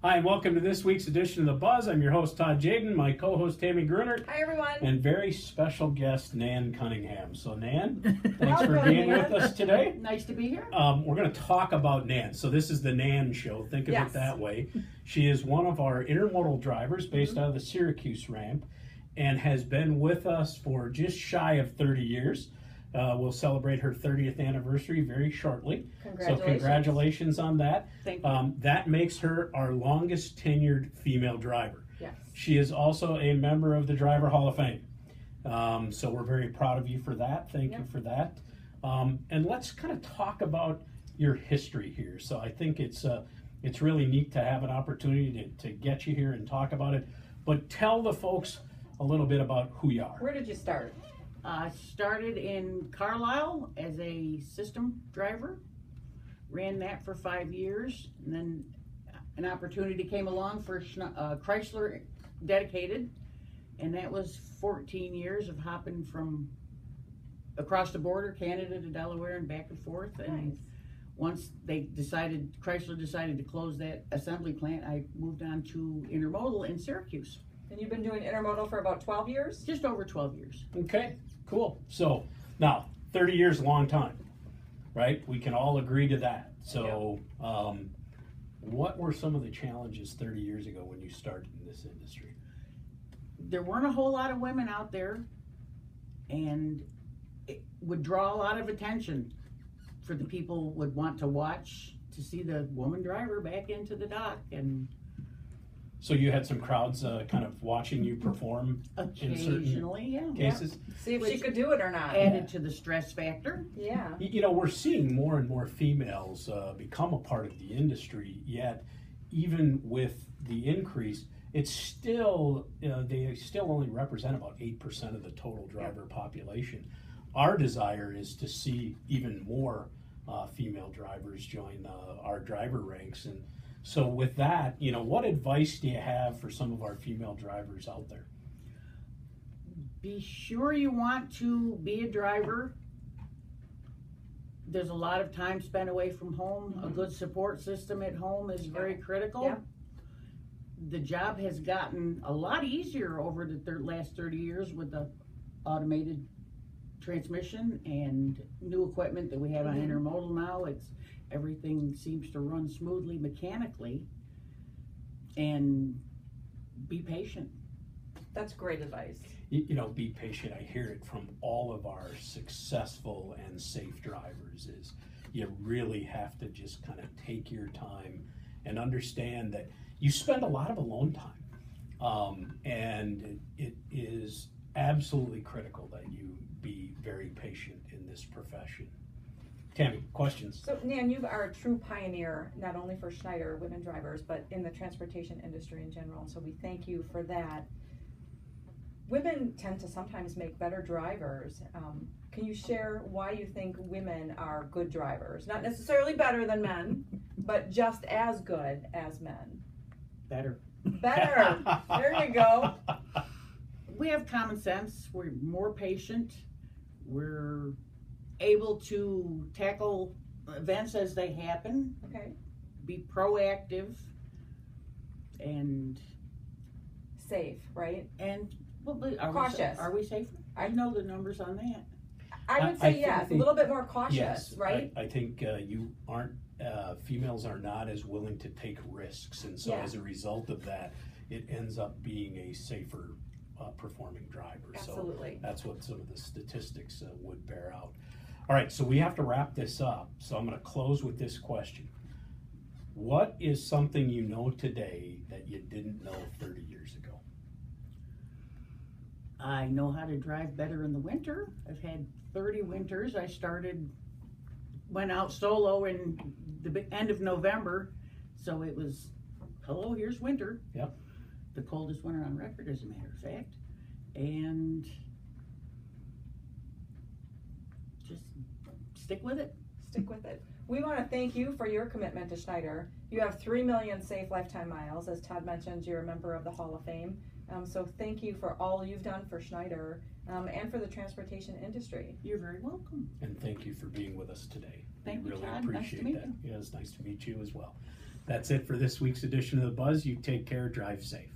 Hi, and welcome to this week's edition of The Buzz. I'm your host, Todd Jaden, my co-host, Tammy Grunert. Hi, everyone. And very special guest, Nan Cunningham. So, Nan, thanks for being with us today. Nice to be here. We're going to talk about Nan. So this is the Nan Show. Think of it that way. She is one of our intermodal drivers based out of the Syracuse ramp and has been with us for just shy of 30 years. We'll celebrate her 30th anniversary very shortly. Congratulations. So congratulations on that. Thank you. That makes her our longest tenured female driver. Yes. She is also a member of the Driver Hall of Fame. So we're very proud of you for that. Thank you for that. And let's kind of talk about your history here. So I think it's really neat to have an opportunity to get you here and talk about it. But tell the folks a little bit about who you are. Where did you start? I started in Carlisle as a system driver, ran that for 5 years, and then an opportunity came along for Chrysler Dedicated, and that was 14 years of hopping from across the border, Canada to Delaware and back and forth. And once Chrysler decided to close that assembly plant, I moved on to intermodal in Syracuse. And you've been doing intermodal for about 12 years? Just over 12 years. Okay, cool. So now 30 years, a long time, right? We can all agree to that. So what were some of the challenges 30 years ago when you started in this industry? There weren't a whole lot of women out there, and it would draw a lot of attention for the people would want to watch to see the woman driver back into the dock. And so you had some crowds kind of watching you perform occasionally, in certain cases? See if she could do it or not. Added to the stress factor. Yeah. You know, we're seeing more and more females become a part of the industry, yet even with the increase, it's still, they still only represent about 8% of the total driver population. Our desire is to see even more female drivers join our driver ranks. And so with that, you know, what advice do you have for some of our female drivers out there? Be sure you want to be a driver. There's a lot of time spent away from home. A good support system at home is very critical. Yeah. The job has gotten a lot easier over the last 30 years with the automated transmission and new equipment that we have on intermodal now. Everything seems to run smoothly mechanically, and be patient. That's great advice. You know, be patient. I hear it from all of our successful and safe drivers is you really have to just kind of take your time and understand that you spend a lot of alone time. And it is absolutely critical that you be very patient in this profession. Tammy, questions? So, Nan, you are a true pioneer, not only for Schneider women drivers, but in the transportation industry in general. So we thank you for that. Women tend to sometimes make better drivers. Can you share why you think women are good drivers? Not necessarily better than men, but just as good as men. Better. Better. There you go. We have common sense. We're more patient. We're able to tackle events as they happen. Okay. Be proactive and Safe, right? And cautious. Are we safer? I know the numbers on that. I would say yes, a little bit more cautious, yes, right? I think you aren't, females are not as willing to take risks, and so as a result of that, it ends up being a safer performing driver. Absolutely. So that's what some of the statistics would bear out. All right, so we have to wrap this up. So I'm going to close with this question. What is something you know today that you didn't know 30 years ago? I know how to drive better in the winter. I've had 30 winters. I went out solo in the end of November. So it was, hello, here's winter. Yep. The coldest winter on record, as a matter of fact. And just stick with it. Stick with it. We want to thank you for your commitment to Schneider. You have 3 million safe lifetime miles. As Todd mentioned, you're a member of the Hall of Fame. So thank you for all you've done for Schneider and for the transportation industry. You're very welcome. And thank you for being with us today. Thank we you, really Todd. appreciate Nice to meet that. you. Yeah, it's nice to meet you as well. That's it for this week's edition of the Buzz. You take care, drive safe.